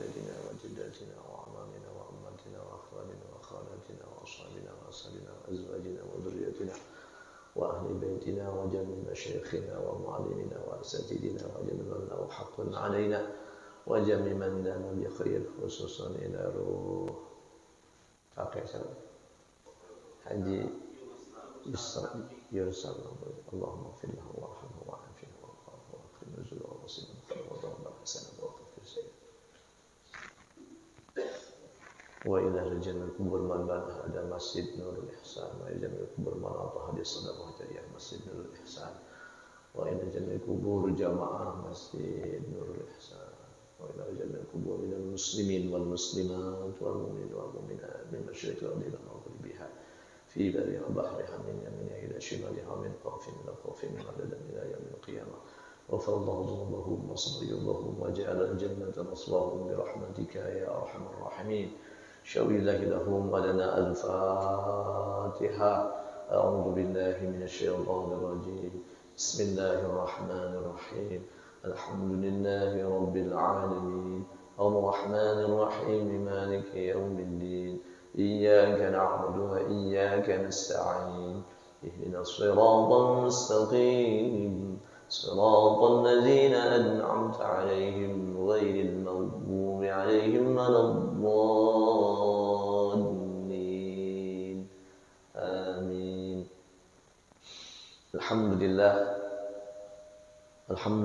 سيدنا وجداتنا وأعمامنا وأمهاتنا وأخواننا وخالاتنا وأصحابنا وأصحابنا وأزواجنا وذريتنا وأهل بيتنا وجميع مشايخنا ومعلمنا وأساتذتنا وجميع من له حق علينا وجميع من لنا بخير خصوصا إلى روح Haji Yursal Allahumma اغفر له وارحمه وعافه واكرم نزله ووسعه وضرب حسنه وغفر سيئه وإلى رجال القبور من بنى هذا مسجد نور الإحسان وإلى جميع القبور من أعطى هذه الصدقة جارية مسجد نور الإحسان وإلى جميع القبور جماعة مسجد نور الإحسان وإلى جميع القبور إلى المسلمين والمسلمات والمؤمنين والمؤمنات من مشرق الأرض إلى مغربها في برها وبحرها من يمينها إلى شمالها من خوف إلى خوف من عددا إلى يوم القيامة غفر الله ذنوبهم وصغيرهم وجعل الجنة مصواهم برحمتك يا أرحم الراحمين شوي الله لهم ولنا الفاتحة أعوذ بالله من الشيطان الرجيم بسم الله الرحمن الرحيم الحمد لله رب العالمين الرحمن الرحيم مالك يوم الدين إياك نعبد وإياك نستعين اهدنا الصراط المستقيم صراط الذين أنعمت عليهم غير المغضوب عليهم ولا الضالين آمين الحمد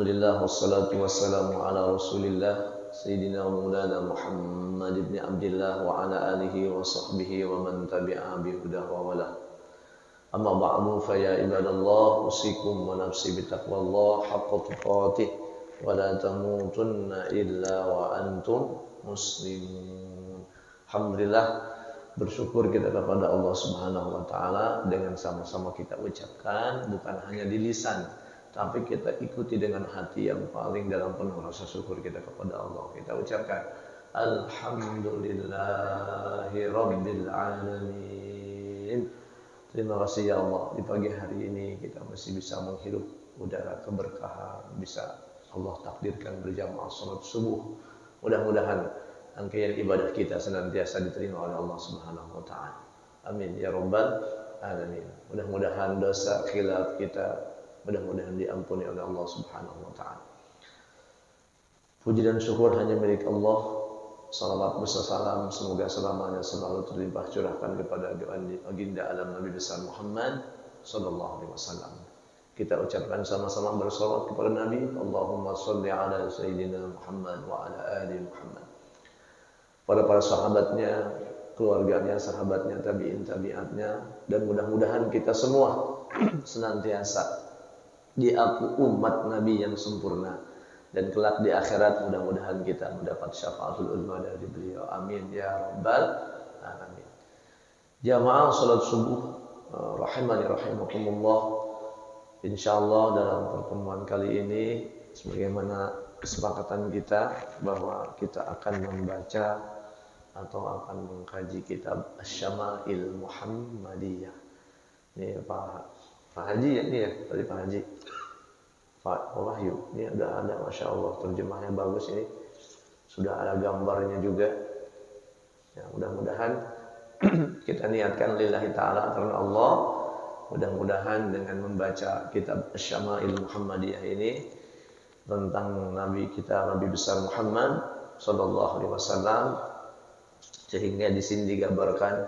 لله والصلاة والسلام على رسول الله سيدنا مولانا محمد بن عبد الله وعلى آله وصحبه ومن تبعه بهداه ووالاه أما بعد فيا عباد الله أوصيكم ونفسي بتقوى الله حق تقاته ولا تموتن إلا وأنتم مسلمون. Alhamdulillah, bersyukur kita kepada Allah Subhanahu wa taala dengan sama-sama kita ucapkan bukan hanya di lisan tapi kita ikuti dengan hati yang paling dalam penuh rasa syukur kita kepada Allah. Kita ucapkan alhamdulillahi rabbil alamin. Terima kasih ya Allah, di pagi hari ini kita masih bisa menghirup udara keberkahan, bisa Allah takdirkan berjamaah salat subuh. Mudah-mudahan rangkaian ibadah kita senantiasa diterima oleh Allah Subhanahu wa taala. Amin ya rabbal alamin. Mudah-mudahan dosa khilaf kita mudah-mudahan diampuni oleh Allah Subhanahu wa taala. Puji dan syukur hanya milik Allah. Salawat beserta salam semoga selamanya selalu terlimpah curahkan kepada baginda alam Nabi besar Muhammad sallallahu alaihi wasallam. Kita ucapkan sama-sama bersalawat kepada Nabi. Allahumma shalli ala sayyidina Muhammad wa ala ali Muhammad. Para sahabatnya, keluarganya, sahabatnya, tabi'in, tabi'atnya, dan mudah-mudahan kita semua senantiasa diaku umat Nabi yang sempurna. Dan kelak di akhirat mudah-mudahan kita mendapat syafaatul uzma dari beliau. Amin ya rabbal alamin. Jamaah salat subuh rahimani rahimakumullah. Insyaallah dalam pertemuan kali ini sebagaimana kesepakatan kita bahwa kita akan membaca atau akan mengkaji kitab Asy-Syama'il Muhammadiyah. Ini Pak Haji ya, ini ya, tadi Pak Haji. Pak Wahyu, ini udah ada, Masya Allah, terjemahnya bagus ini, sudah ada gambarnya juga. Ya, mudah-mudahan kita niatkan lillahi ta'ala karena Allah. Mudah-mudahan dengan membaca kitab Asy-Syama'il Muhammadiyah ini tentang Nabi kita, Nabi besar Muhammad sallallahu alaihi wasallam, sehingga di sini digambarkan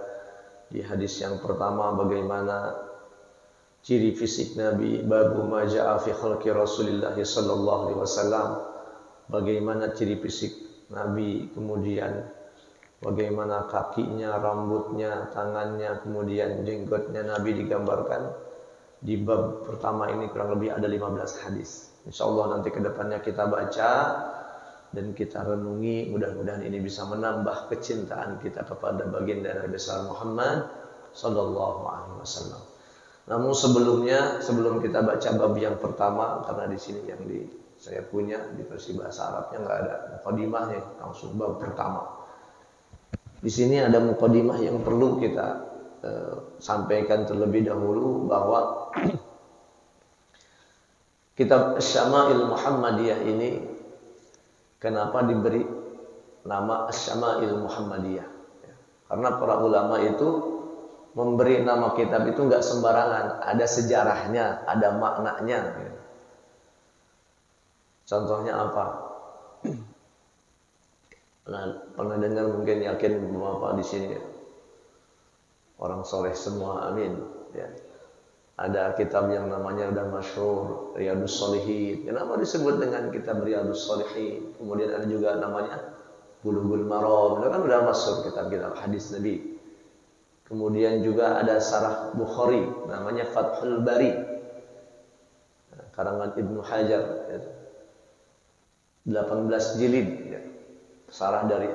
di hadis yang pertama bagaimana ciri fisik Nabi, babu ma ja'a fi khalqi Rasulillah sallallahu alaihi wasallam, bagaimana ciri fisik Nabi, kemudian bagaimana kakinya, rambutnya, tangannya, kemudian jenggotnya Nabi digambarkan. Di bab pertama ini kurang lebih ada 15 hadis. Insyaallah nanti ke depannya kita baca dan kita renungi, mudah-mudahan ini bisa menambah kecintaan kita kepada baginda Nabi besar Muhammad sallallahu alaihi wasallam. Namun sebelum kita baca bab yang pertama, karena di sini yang saya punya di versi bahasa Arabnya nggak ada mukadimahnya, langsung bab pertama. Di sini ada mukadimah yang perlu kita sampaikan terlebih dahulu bahwa kitab Asy-Syama'il Muhammadiyah ini kenapa diberi nama Asy-Syama'il Muhammadiyah. Karena para ulama itu memberi nama kitab itu nggak sembarangan, ada sejarahnya, ada maknanya. Contohnya apa? Pernah dengar mungkin, yakin Bapak di sini orang soleh semua, amin. Ya. Ada kitab yang namanya udah masyhur, Riyadhus Shalihin. Kenapa disebut dengan kitab Riyadhus Shalihin? Kemudian ada juga namanya Bulughul Maram. Itu kan udah masyhur kitab-kitab hadis Nabi. Kemudian juga ada Syarah Bukhari, namanya Fathul Bari, karangan Ibnu Hajar, 18 jilid, ya. Syarah dari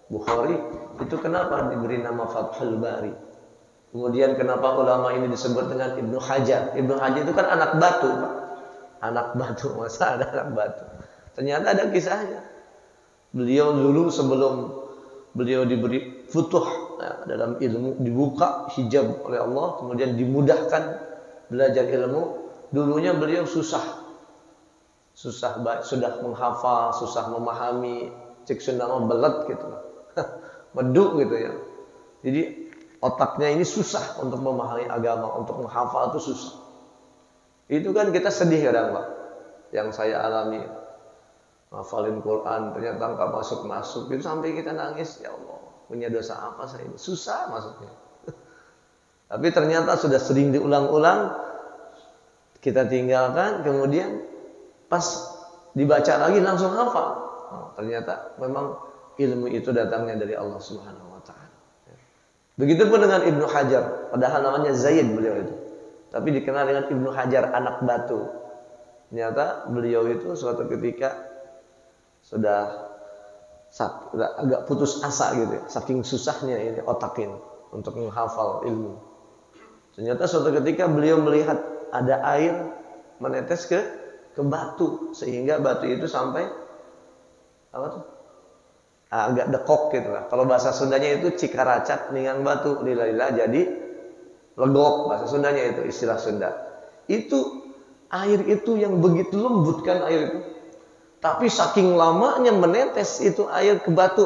Bukhari. Itu kenapa diberi nama Fathul Bari? Kemudian kenapa ulama ini disebut dengan Ibnu Hajar? Ibnu Hajar itu kan anak batu, Pak. Anak batu, masa ada anak batu? Ternyata ada kisahnya. Beliau dulu sebelum beliau diberi futuh, ya, dalam ilmu, dibuka hijab oleh Allah, kemudian dimudahkan belajar ilmu. Dulunya beliau susah sudah menghafal, susah memahami, cek sundama belet gitu, meduk gitu ya. Jadi otaknya ini susah untuk memahami agama, untuk menghafal itu susah. Itu kan kita sedih kadang, Pak. Yang saya alami, hafalin Quran ternyata nggak masuk, itu sampai kita nangis, ya Allah, punya dosa apa saya ini? Susah masuknya. Tapi ternyata sudah sering diulang-ulang, kita tinggalkan, kemudian pas dibaca lagi langsung hafal. Ternyata memang ilmu itu datangnya dari Allah Subhanahu wa taala. Begitupun dengan Ibnu Hajar, padahal namanya Zaid beliau itu, tapi dikenal dengan Ibnu Hajar, anak batu. Ternyata beliau itu suatu ketika sudah agak putus asa gitu ya, saking susahnya ini otak ini untuk menghafal ilmu. Ternyata suatu ketika beliau melihat ada air menetes ke batu, sehingga batu itu sampai apa tuh? Agak dekok gitu lah. Kalau bahasa Sundanya itu cikaracak ningang batu, lila-lila jadi legok, bahasa Sundanya itu istilah Sunda. Itu air itu yang begitu lembut kan air itu. Tapi saking lamanya menetes itu air ke batu,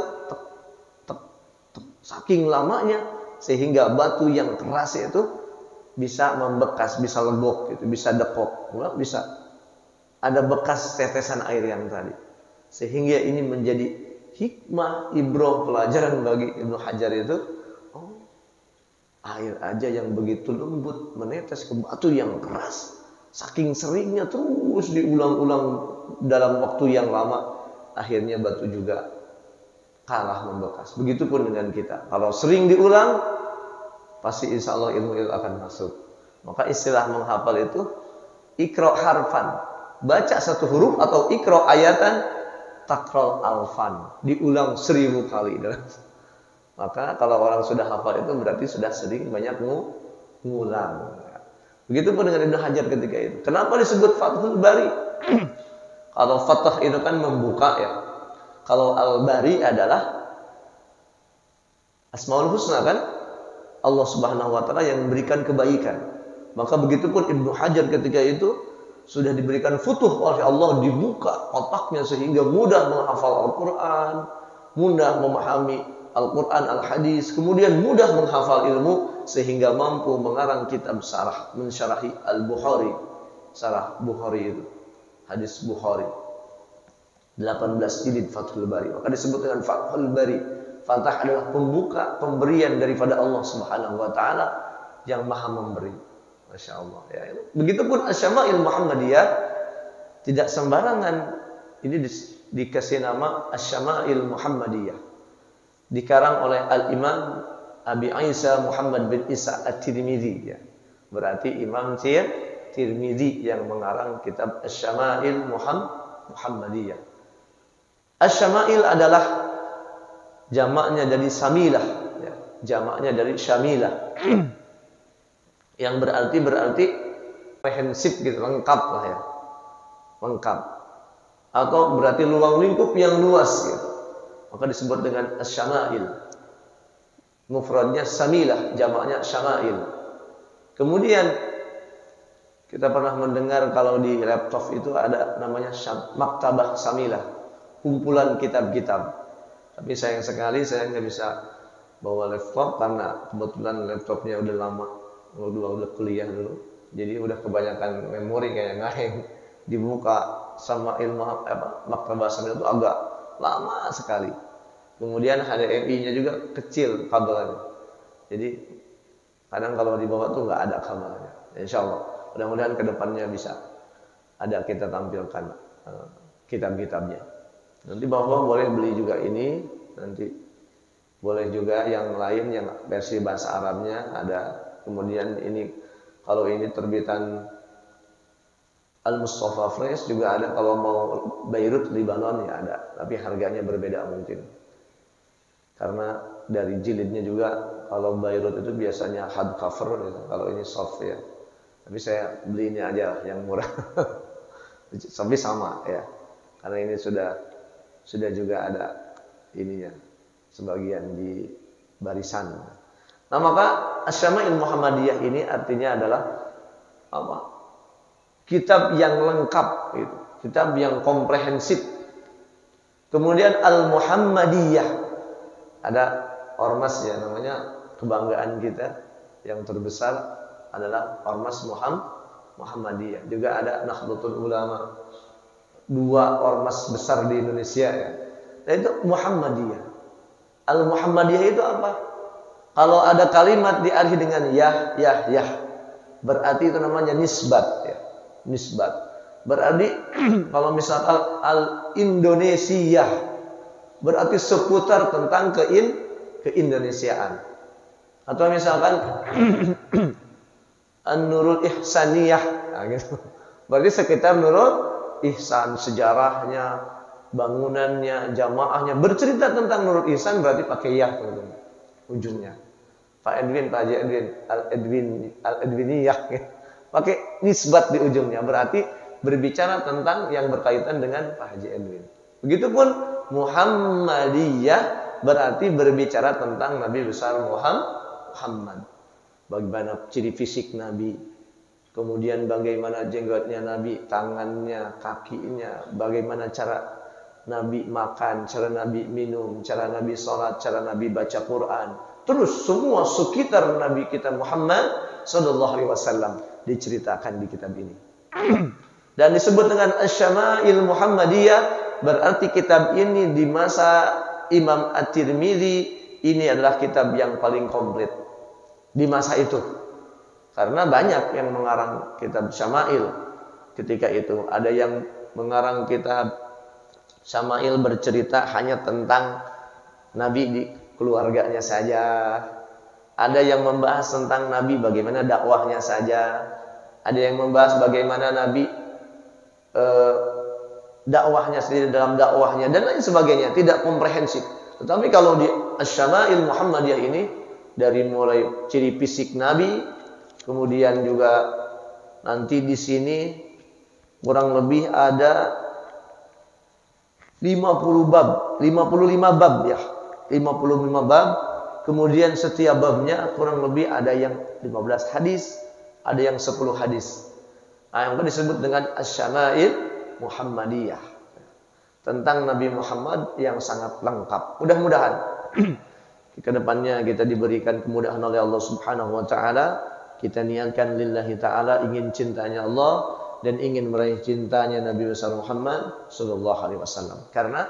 saking lamanya sehingga batu yang keras itu bisa membekas, bisa legok gitu, bisa dekok, bisa ada bekas tetesan air yang tadi. Sehingga ini menjadi hikmah, ibrah, pelajaran bagi Ibnu Hajar itu. Oh, air aja yang begitu lembut menetes ke batu yang keras, saking seringnya terus diulang-ulang dalam waktu yang lama, akhirnya batu juga kalah membekas. Begitupun dengan kita, kalau sering diulang, pasti insya Allah ilmu itu akan masuk. Maka istilah menghafal itu ikro harfan, baca satu huruf, atau ikro ayatan takrol alfan, diulang 1000 kali. Maka kalau orang sudah hafal itu berarti sudah sering banyak ngulang. Begitupun dengan Ibnu Hajar ketika itu. Kenapa disebut Fathul Bari? Kalau Fathah itu kan membuka ya. Kalau Al-Bari adalah Asmaul Husna kan? Allah Subhanahu wa taala yang memberikan kebaikan. Maka begitupun Ibnu Hajar ketika itu sudah diberikan futuh oleh Allah, dibuka otaknya sehingga mudah menghafal Al-Quran, mudah memahami Al-Quran, Al-Hadis, kemudian mudah menghafal ilmu sehingga mampu mengarang kitab syarah, mensyarahi Al-Bukhari, syarah Bukhari itu, hadis Bukhari, 18 jilid Fathul Bari. Maka disebut dengan Fathul Bari. Fathah adalah pembuka, pemberian daripada Allah Subhanahu wa taala yang Maha memberi. Masya Allah ya. Begitupun Asy-Syama'il Muhammadiyah, tidak sembarangan ini dikasih nama Asy-Syama'il Muhammadiyah. Dikarang oleh Al-Imam Abi Isa Muhammad bin Isa At-Tirmidzi ya. Berarti Imam Tirmidzi yang mengarang kitab Asy-Syama'il Muhammadiyah. Asy-Syama'il adalah jamaknya dari Samilah ya. Jamaknya dari Syamilah. Yang berarti komprehensif gitu, lengkap lah ya, lengkap, atau berarti ruang lingkup yang luas gitu. Maka disebut dengan Asy-Syama'il. Mufradnya Samilah, jamaknya Syama'il. Kemudian kita pernah mendengar kalau di laptop itu ada namanya Maktabah Samilah, kumpulan kitab-kitab. Tapi sayang sekali saya nggak bisa bawa laptop karena kebetulan laptopnya udah lama, udah kuliah dulu. Jadi udah kebanyakan memori kayak ngaheng. Dibuka sama ilmu maktabah itu agak lama sekali. Kemudian HDMI-nya juga kecil kabelnya. Jadi kadang kalau dibawa tuh nggak ada kabelnya. Insya Allah, mudah-mudahan kedepannya bisa ada kita tampilkan kitab-kitabnya. Nanti Bapak boleh beli juga ini, nanti boleh juga yang lain yang versi bahasa Arabnya ada. Kemudian ini kalau ini terbitan Al-Mustafa Fresh juga ada, kalau mau Beirut Lebanon ya ada, tapi harganya berbeda mungkin. Karena dari jilidnya juga kalau Beirut itu biasanya hard cover gitu. Kalau ini soft ya. Tapi saya beli ini aja yang murah. Tapi sama ya. Karena ini sudah juga ada ininya sebagian di barisan. Nah, maka Asy-Syama'il Muhammadiyah ini artinya adalah apa? Kitab yang lengkap gitu. Kitab yang komprehensif. Kemudian Al-Muhammadiyah, ada ormas ya, namanya kebanggaan kita yang terbesar adalah Ormas Muhammadiyah. Juga ada Nahdlatul Ulama. 2 ormas besar di Indonesia ya. Nah, itu Muhammadiyah. Al-Muhammadiyah itu apa? Kalau ada kalimat diakhiri dengan yah, berarti itu namanya nisbat ya. Nisbat. Berarti kalau misalkan Al-Indonesiah berarti seputar tentang keindonesiaan. Atau misalkan An-Nurul Ihsaniyah, nah, gitu. Berarti sekitar Nurul Ihsan, sejarahnya, bangunannya, jamaahnya, bercerita tentang Nurul Ihsan berarti pakai yah ujungnya. Pak Edwin, Pak Haji Edwin, Al-Edwiniyah, gitu. Pakai nisbat di ujungnya, berarti berbicara tentang yang berkaitan dengan Pak Haji Edwin. Begitupun Muhammadiyah berarti berbicara tentang Nabi besar Muhammad. Bagaimana ciri fisik Nabi, kemudian bagaimana jenggotnya Nabi, tangannya, kakinya, bagaimana cara Nabi makan, cara Nabi minum, cara Nabi sholat, cara Nabi baca Quran. Terus semua sekitar Nabi kita Muhammad sallallahu alaihi wasallam diceritakan di kitab ini. Dan disebut dengan Asy-Syama'il Muhammadiyah, berarti kitab ini di masa Imam At-Tirmidzi ini adalah kitab yang paling komplit di masa itu. Karena banyak yang mengarang kitab Syama'il ketika itu. Ada yang mengarang kitab Syama'il bercerita hanya tentang Nabi di keluarganya saja. Ada yang membahas tentang Nabi bagaimana dakwahnya saja. Ada yang membahas bagaimana Nabi dakwahnya sendiri dalam dakwahnya dan lain sebagainya, tidak komprehensif. Tetapi kalau di Asy-Syama'il Muhammadiyah ini dari mulai ciri fisik Nabi, kemudian juga nanti di sini kurang lebih ada 50 bab, 55 bab ya. 55 bab. Kemudian setiap babnya kurang lebih ada yang 15 hadis, ada yang 10 hadis. Nah, yang disebut dengan Asy-Syama'il Muhammadiyah. Tentang Nabi Muhammad yang sangat lengkap. Mudah-mudahan ke depannya kita diberikan kemudahan oleh Allah Subhanahu wa taala. Kita niatkan lillahi taala, ingin cintanya Allah dan ingin meraih cintanya Nabi besar Muhammad sallallahu alaihi wasallam. Karena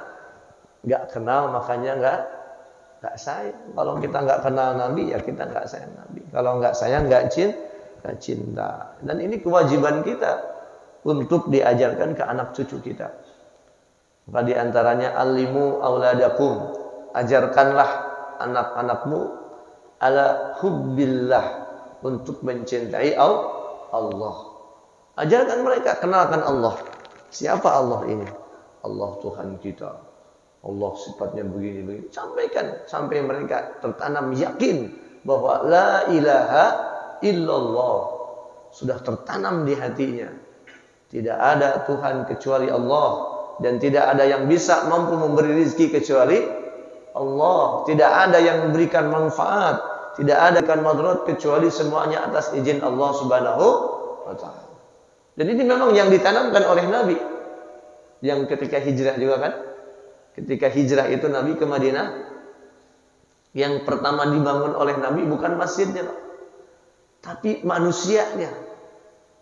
enggak kenal makanya enggak sayang. Kalau kita enggak kenal Nabi ya kita enggak sayang Nabi. Kalau enggak sayang enggak cinta. Dan ini kewajiban kita untuk diajarkan ke anak cucu kita. Maka di antaranya alimu auladakum, ajarkanlah anak-anakmu ala hubbillah, untuk mencintai Allah. Ajarkan mereka, kenalkan Allah. Siapa Allah ini? Allah Tuhan kita. Allah sifatnya begini-begini. Sampaikan sampai mereka tertanam yakin bahwa la ilaha illallah, sudah tertanam di hatinya. Tidak ada Tuhan kecuali Allah. Dan tidak ada yang bisa mampu memberi rezeki kecuali Allah. Tidak ada yang memberikan manfaat, tidak ada yang madarat kecuali semuanya atas izin Allah Subhanahu wa taala. Dan ini memang yang ditanamkan oleh Nabi. Yang ketika hijrah juga kan, Ketika hijrah itu Nabi ke Madinah, yang pertama dibangun oleh Nabi bukan masjidnya, Pak, tapi manusianya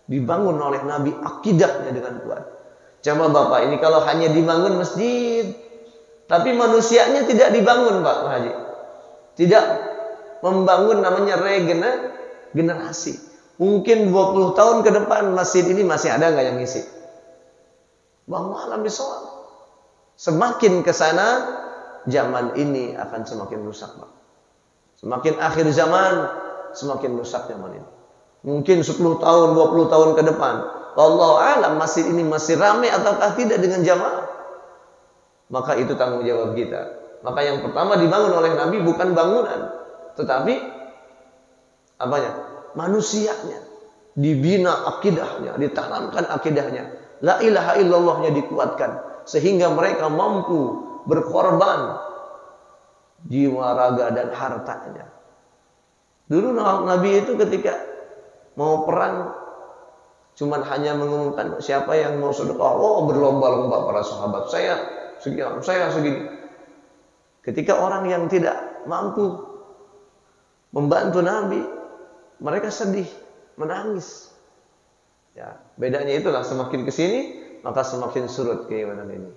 dibangun oleh Nabi, akidahnya dengan kuat. Coba Bapak, ini kalau hanya dibangun masjid, tapi manusianya tidak dibangun, Pak Haji. Tidak membangun namanya regenerasi. Mungkin 20 tahun ke depan masjid ini masih ada nggak yang ngisi? Bang malam sholat. Semakin ke sana, zaman ini akan semakin rusak, Pak. Semakin akhir zaman, semakin rusak zaman ini. Mungkin 10 tahun, 20 tahun ke depan, wallahu a'lam masjid ini masih ramai ataukah tidak dengan jamaah. Maka itu tanggung jawab kita. Maka yang pertama dibangun oleh Nabi bukan bangunan, tetapi apanya? Manusianya. Dibina akidahnya, ditanamkan akidahnya. La ilaha illallahnya dikuatkan sehingga mereka mampu berkorban jiwa, raga dan hartanya. Dulu Nabi itu ketika mau perang cuman hanya mengumumkan siapa yang mau sedekah, oh berlomba-lomba para sahabat, saya segini. Ketika orang yang tidak mampu membantu Nabi, mereka sedih, menangis. Ya, bedanya itulah semakin ke sini maka semakin surut keimanan ini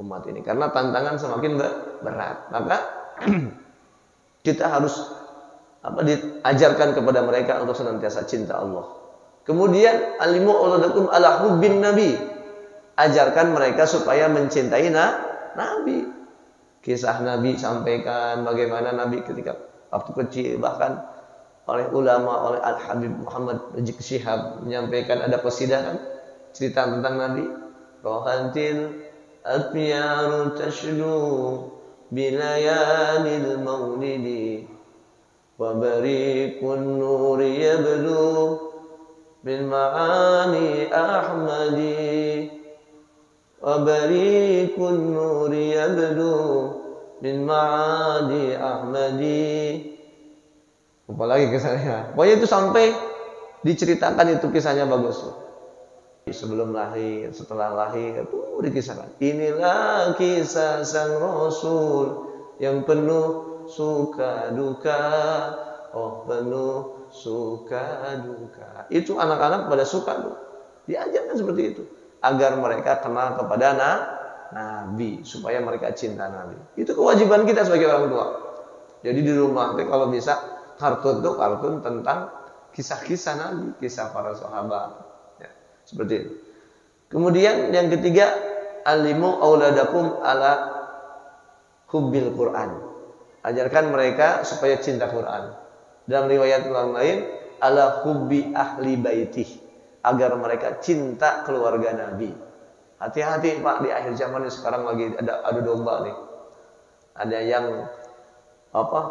umat ini karena tantangan semakin berat. Maka kita harus diajarkan kepada mereka untuk senantiasa cinta Allah. Kemudian alimu auladakum ala hubbin nabi. Ajarkan mereka supaya mencintai Nabi. Kisah Nabi sampaikan bagaimana Nabi ketika waktu kecil, bahkan oleh ulama, oleh Al-Habib Muhammad Rizik Syihab menyampaikan ada qasidah cerita tentang Nabi. Rohantil atmiyaru tashlu bilayalil maulidi wa barikun nuri yabdu bil ma'ani ahmadi wa barikun nuri yabdu bil ma'ani ahmadi. Apalagi kisahnya. Pokoknya itu sampai diceritakan, itu kisahnya bagus. Sebelum lahir, setelah lahir, itu dikisahkan. Inilah kisah sang Rasul yang penuh suka duka. Oh, penuh suka duka. Itu anak-anak pada suka tuh. Diajarkan seperti itu agar mereka kenal kepada Nabi, supaya mereka cinta Nabi. Itu kewajiban kita sebagai orang tua. Jadi di rumah kalau bisa kartun tentang kisah-kisah Nabi, kisah para sahabat, ya, seperti itu. Kemudian yang ketiga, alimu auladakum ala hubbil Quran. Ajarkan mereka supaya cinta Quran. Dalam riwayat lain, ala hubbi ahli baitih, agar mereka cinta keluarga Nabi. Hati-hati Pak, di akhir zaman ini sekarang lagi ada adu domba nih. Ada yang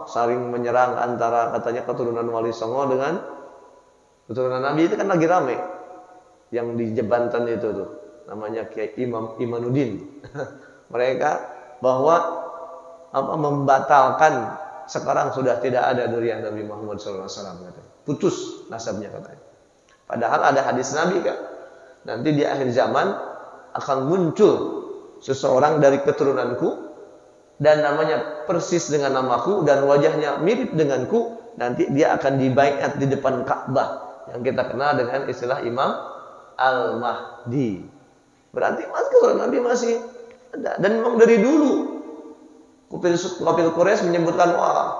saling menyerang antara katanya keturunan Wali Songo dengan keturunan Nabi. Itu kan lagi rame. Yang di Jebanten itu tuh namanya Kiai Imanuddin. Mereka bahwa membatalkan sekarang sudah tidak ada dzurriyyah Nabi Muhammad SAW katanya. Putus nasabnya katanya. Padahal ada hadis Nabi kan. Nanti di akhir zaman akan muncul seseorang dari keturunanku dan namanya persis dengan namaku dan wajahnya mirip denganku, nanti dia akan dibaiat di depan Ka'bah yang kita kenal dengan istilah Imam Al-Mahdi. Berarti keturunan Nabi masih ada. Dan memang dari dulu Qabil Quraisy menyebutkan, wah,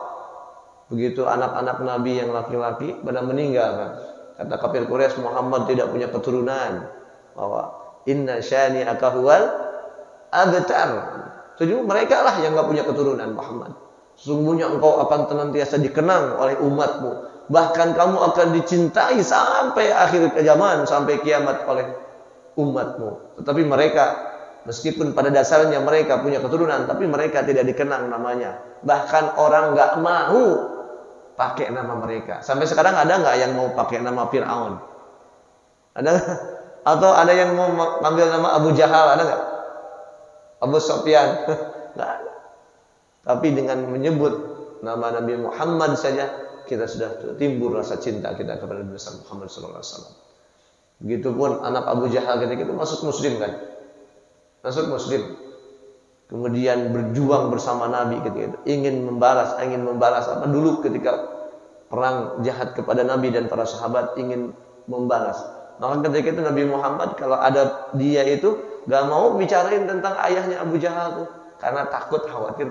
begitu anak-anak Nabi yang laki-laki pada meninggal kan. Kata Qabil Quraisy, Muhammad tidak punya keturunan. Bahwa inna syani'aka huwal abtar. Jadi mereka lah yang enggak punya keturunan Muhammad. Sesungguhnya engkau akan senantiasa dikenang oleh umatmu. Bahkan kamu akan dicintai sampai akhir zaman, sampai kiamat oleh umatmu. Tetapi mereka, meskipun pada dasarnya mereka punya keturunan, tapi mereka tidak dikenang namanya. Bahkan orang enggak mau pakai nama mereka. Sampai sekarang ada enggak yang mau pakai nama Fir'aun? Ada? Atau ada yang mau ngambil nama Abu Jahal? Ada enggak? Abu Sufyan? Enggak ada. Tapi dengan menyebut nama Nabi Muhammad saja, kita sudah timbul rasa cinta kita kepada Nabi Muhammad SAW. Begitupun anak Abu Jahal ketika itu masuk Muslim kan? Masuk Muslim. kemudian berjuang bersama Nabi ketika itu, ingin membalas apa dulu ketika perang jahat kepada Nabi dan para sahabat, ingin membalas. Maka ketika itu Nabi Muhammad kalau ada dia itu gak mau bicarain tentang ayahnya Abu Jahal tuh, karena takut khawatir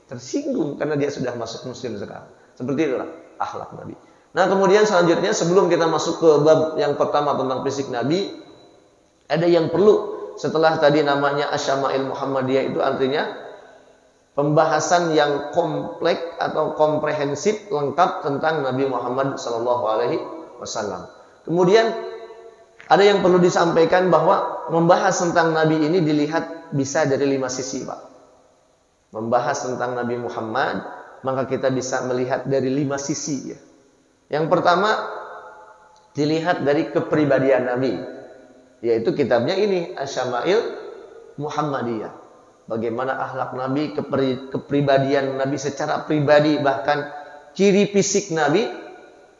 tersinggung karena dia sudah masuk muslim sekarang. Seperti itulah akhlak Nabi. Nah, kemudian selanjutnya sebelum kita masuk ke bab yang pertama tentang fisik Nabi, ada yang perlu setelah tadi namanya Asyama'il Muhammadiyah, itu artinya pembahasan yang kompleks atau komprehensif lengkap tentang Nabi Muhammad SAW. Kemudian ada yang perlu disampaikan bahwa membahas tentang Nabi ini dilihat bisa dari 5 sisi, Pak. Membahas tentang Nabi Muhammad, maka kita bisa melihat dari 5 sisi ya. Yang pertama dilihat dari kepribadian Nabi, yaitu kitabnya ini Asyama'il Muhammadiyah. Bagaimana akhlak Nabi, kepribadian Nabi secara pribadi, bahkan ciri fisik Nabi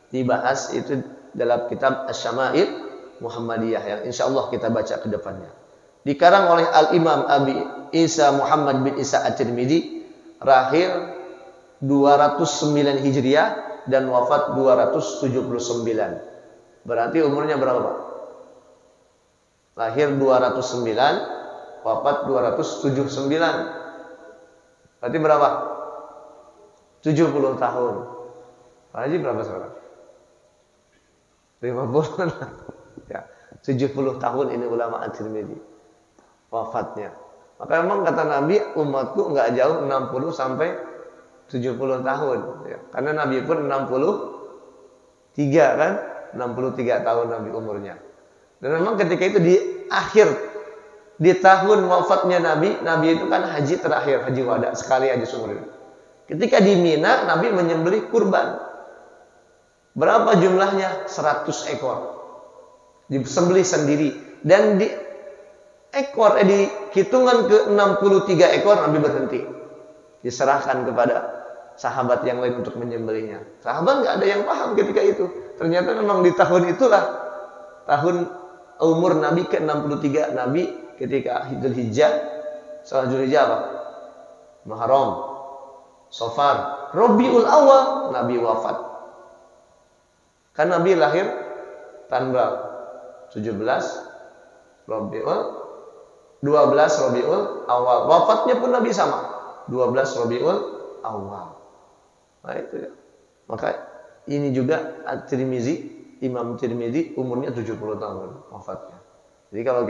dibahas itu dalam kitab Asyama'il Muhammadiyah yang insya Allah kita baca ke depannya. Dikarang oleh Al-Imam Abi Isa Muhammad bin Isa At-Tirmidzi, lahir 209 Hijriah dan wafat 279. Berarti umurnya berapa, Pak? Lahir 209, wafat 279. Berarti berapa? 70 tahun. Pak Haji berapa sekarang? 50. Ya, 70 tahun ini ulama At-Tirmidzi wafatnya. Maka memang kata Nabi, umatku enggak jauh 60 sampai 70 tahun ya. Karena Nabi pun 63 kan? 63 tahun Nabi umurnya. Dan memang ketika itu di tahun wafatnya Nabi itu kan haji terakhir, haji wada, sekali haji seumur hidup. Ketika di Mina, Nabi menyembelih kurban. Berapa jumlahnya? 100 ekor. Disembelih sendiri. Dan di hitungan ke 63 ekor Nabi berhenti. Diserahkan kepada sahabat yang lain untuk menyembelihnya. Sahabat nggak ada yang paham ketika itu. Ternyata memang di tahun itulah tahun umur Nabi ke-63. Nabi ketika Dzulhijjah, Dzulhijjah apa? Muharram, Safar, Rabiul Awal Nabi wafat. Kan Nabi lahir tanggal 17 Rabiul 12 Rabiul Awal. Wafatnya pun Nabi sama, 12 Rabiul Awal. Nah itu ya. Maka ini juga At-Tirmidzi, Imam Tirmidzi umurnya 70 tahun wafatnya. Jadi kalau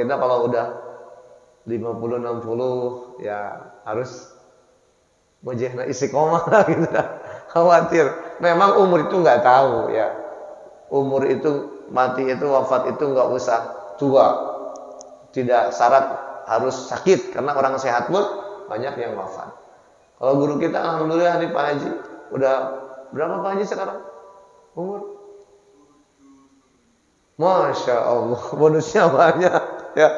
udah 50-60 ya harus mujahna istiqomah gitu dah. Khawatir. Memang umur itu nggak tahu ya. Umur itu mati itu, wafat itu nggak usah tua. Tidak syarat harus sakit, karena orang sehat pun banyak yang wafat. Kalau guru kita alhamdulillah nih Pak Haji, udah berapa Pak Haji sekarang? Umur? Masya Allah, bonusnya banyak ya.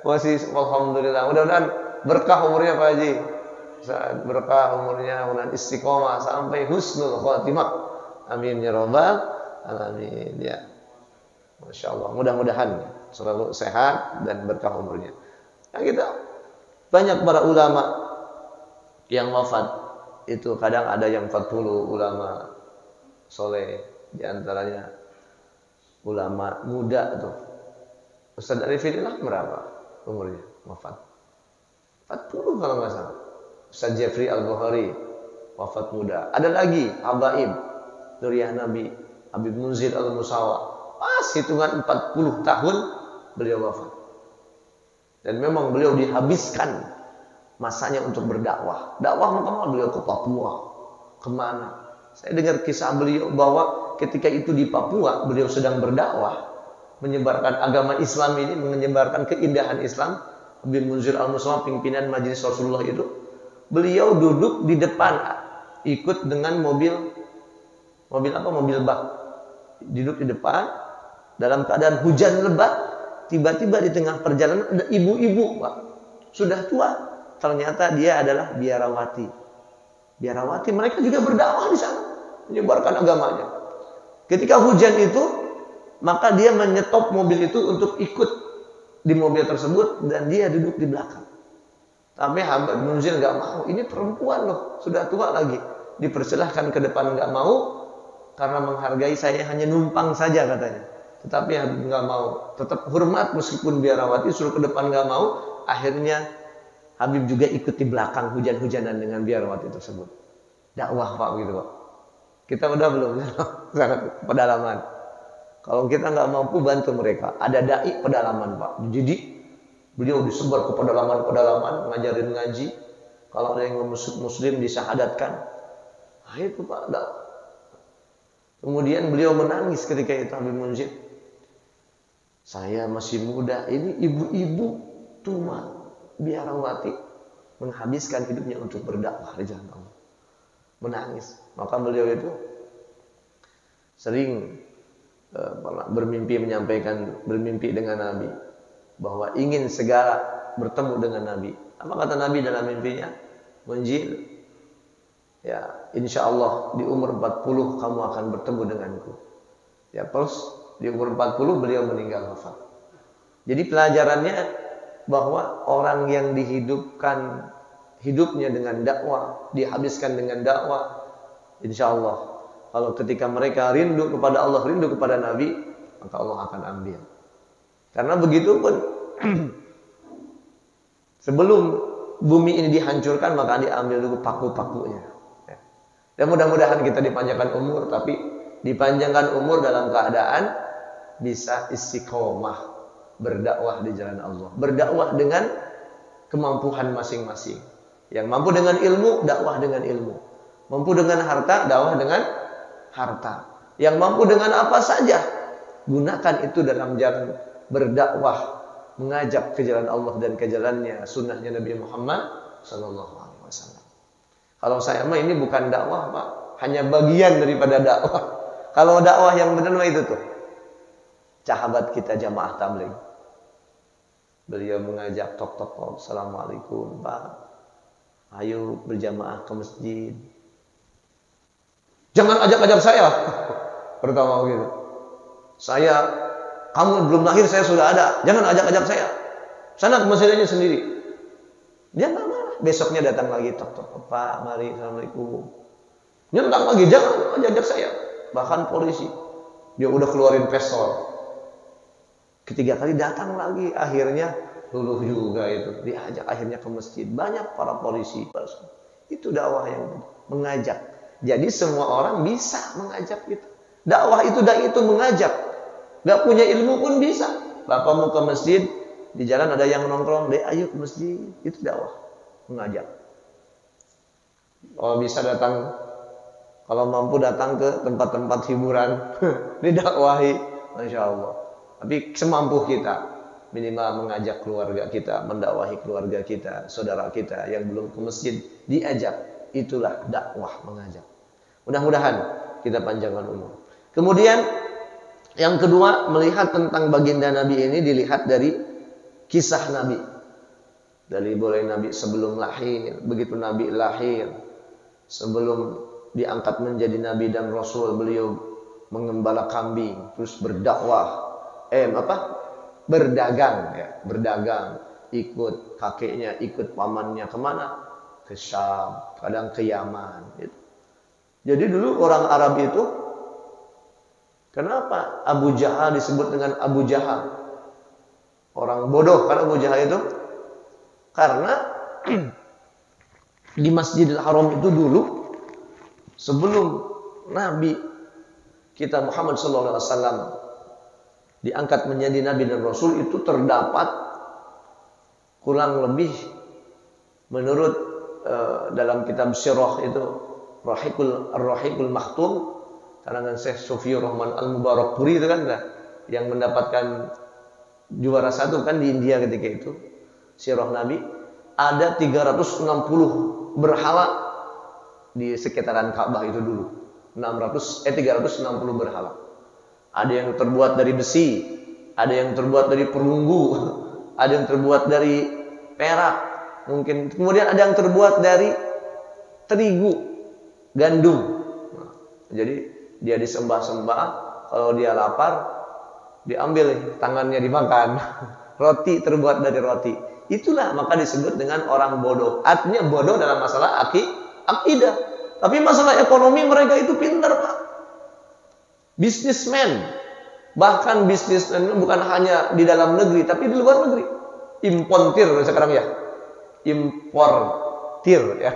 Masih alhamdulillah. Mudah-mudahan berkah umurnya Pak Haji. Berkah umurnya, mudah-mudahan istiqomah sampai husnul khatimah. Amin ya rabbal alamin ya. Masya Allah, mudah-mudahan selalu sehat dan berkah umurnya. Yang kita banyak para ulama yang wafat itu, kadang ada yang 40 ulama soleh, diantaranya ulama muda tuh. Ustaz Arifin berapa umurnya wafat? 40 kalau nggak salah. Ustaz Jeffrey Al-Bukhari wafat muda. Ada lagi Habaib Nuriyah Nabi, Habib Munzir Al-Musawa, pas hitungan 40 tahun beliau wafat. Dan memang beliau dihabiskan masanya untuk berdakwah. Dakwah kemana? Beliau ke Papua. Kemana? Saya dengar kisah beliau bahwa ketika itu di Papua beliau sedang berdakwah, menyebarkan agama Islam ini, menyebarkan keindahan Islam. Habib Munzir Al-Musawa, pimpinan majelis Rasulullah itu, beliau duduk di depan, ikut dengan mobil bak, duduk di depan dalam keadaan hujan lebat. Tiba-tiba di tengah perjalanan ada ibu-ibu, Pak, sudah tua. Ternyata dia adalah biarawati. Biarawati, mereka juga berdakwah di sana, menyebarkan agamanya. Ketika hujan itu, maka dia menyetop mobil itu untuk ikut di mobil tersebut, dan dia duduk di belakang. Tapi Habib Munzir nggak mau. Ini perempuan loh, sudah tua lagi. Dipersilahkan ke depan, nggak mau karena menghargai saya, hanya numpang saja katanya. Tetapi Habib nggak mau, tetap hormat meskipun biarawati suruh ke depan nggak mau. Akhirnya Habib juga ikut di belakang hujan-hujanan dengan biarawati tersebut. Dakwah Pak begitu Pak. Kita udah belum sangat pedalaman. Kalau kita nggak mampu bantu mereka, ada dai pedalaman Pak. Jadi beliau disebar ke pedalaman-pedalaman, ngajarin ngaji. Kalau ada yang muslim disyahadatkan. Nah itu Pak. Kemudian beliau menangis ketika itu Habib Munzir. Saya masih muda, ini ibu-ibu tua biarawati menghabiskan hidupnya untuk berdakwah di jalan Allah. Menangis. Maka beliau itu sering bermimpi dengan Nabi bahwa ingin segera bertemu dengan Nabi. Apa kata Nabi dalam mimpinya? Munzir, ya insya Allah di umur 40 kamu akan bertemu denganku. Ya terus di umur 40 beliau meninggal wafat. Jadi pelajarannya bahwa orang yang dihidupkan hidupnya dengan dakwah, dihabiskan dengan dakwah, insya Allah kalau ketika mereka rindu kepada Allah, rindu kepada Nabi, maka Allah akan ambil. Karena begitu pun sebelum bumi ini dihancurkan, maka diambil dulu paku-pakunya. Dan mudah-mudahan kita dipanjangkan umur, tapi dipanjangkan umur dalam keadaan bisa istiqomah berdakwah di jalan Allah. Berdakwah dengan kemampuan masing-masing. Yang mampu dengan ilmu, dakwah dengan ilmu. Mampu dengan harta, dakwah dengan harta. Yang mampu dengan apa saja, gunakan itu dalam jalan berdakwah, mengajak ke jalan Allah dan ke jalannya sunnahnya Nabi Muhammad SAW. Kalau saya mah ini bukan dakwah Pak, hanya bagian daripada dakwah. Kalau dakwah yang benar mah itu tuh, sahabat kita jamaah tabligh, beliau mengajak tok. Assalamualaikum Pak, ayo berjamaah ke masjid. Jangan ajak-ajak saya. Pertama begitu. Kamu belum lahir saya sudah ada. Jangan ajak-ajak saya. Sana ke masjid aja sendiri. Dia nggak marah. Besoknya datang lagi tok. Pak, mari, assalamualaikum. Nyentang lagi, jangan ajak-ajak saya. Bahkan polisi, dia udah keluarin pistol. Ketiga kali datang lagi, akhirnya luluh juga itu. Diajak akhirnya ke masjid. Banyak para polisi. Itu dakwah yang mengajak. Jadi semua orang bisa mengajak kita. Dakwah itu dai itu mengajak. Gak punya ilmu pun bisa. Bapak mau ke masjid, di jalan ada yang nongkrong, deh ayo ke masjid. Itu dakwah, mengajak. Kalau bisa datang, kalau mampu datang ke tempat-tempat hiburan, didakwahi, Masya Allah. Tapi semampu kita, minimal mengajak keluarga kita, mendakwahi keluarga kita, saudara kita yang belum ke masjid, diajak. Itulah dakwah, mengajak. Mudah-mudahan kita panjangkan umur. Kemudian yang kedua, melihat tentang baginda Nabi ini dilihat dari kisah Nabi. Dari mulai Nabi sebelum lahir, begitu Nabi lahir, sebelum diangkat menjadi Nabi dan Rasul, beliau mengembala kambing, terus berdakwah, berdagang, berdagang, ikut kakeknya, ikut pamannya kemana? Ke Syam, kadang ke Yaman. Gitu. Jadi dulu orang Arab itu, kenapa Abu Jahal disebut dengan Abu Jahal? Orang bodoh kan Abu Jahal itu? Karena di Masjidil Haram itu dulu, sebelum Nabi kita Muhammad SAW diangkat menjadi Nabi dan Rasul, itu terdapat kurang lebih menurut dalam kitab Sirah itu Ar-Rahiqul Makhtum karangan Syekh Sufiyur Rahman Al-Mubarakpuri itu kan yang mendapatkan juara 1 kan di India ketika itu. Sirah Nabi ada 360 berhala di sekitaran Ka'bah itu dulu. 360 berhala. Ada yang terbuat dari besi, ada yang terbuat dari perunggu, ada yang terbuat dari perak. Mungkin kemudian ada yang terbuat dari terigu, gandum. Jadi dia disembah-sembah, kalau dia lapar diambil tangannya dimakan. Roti terbuat dari roti. Itulah maka disebut dengan orang bodoh. Artinya bodoh dalam masalah akidah. Tapi masalah ekonomi mereka itu pintar, Pak. Businessman. Bahkan businessman bukan hanya di dalam negeri, tapi di luar negeri. Importir sekarang ya. Importir ya.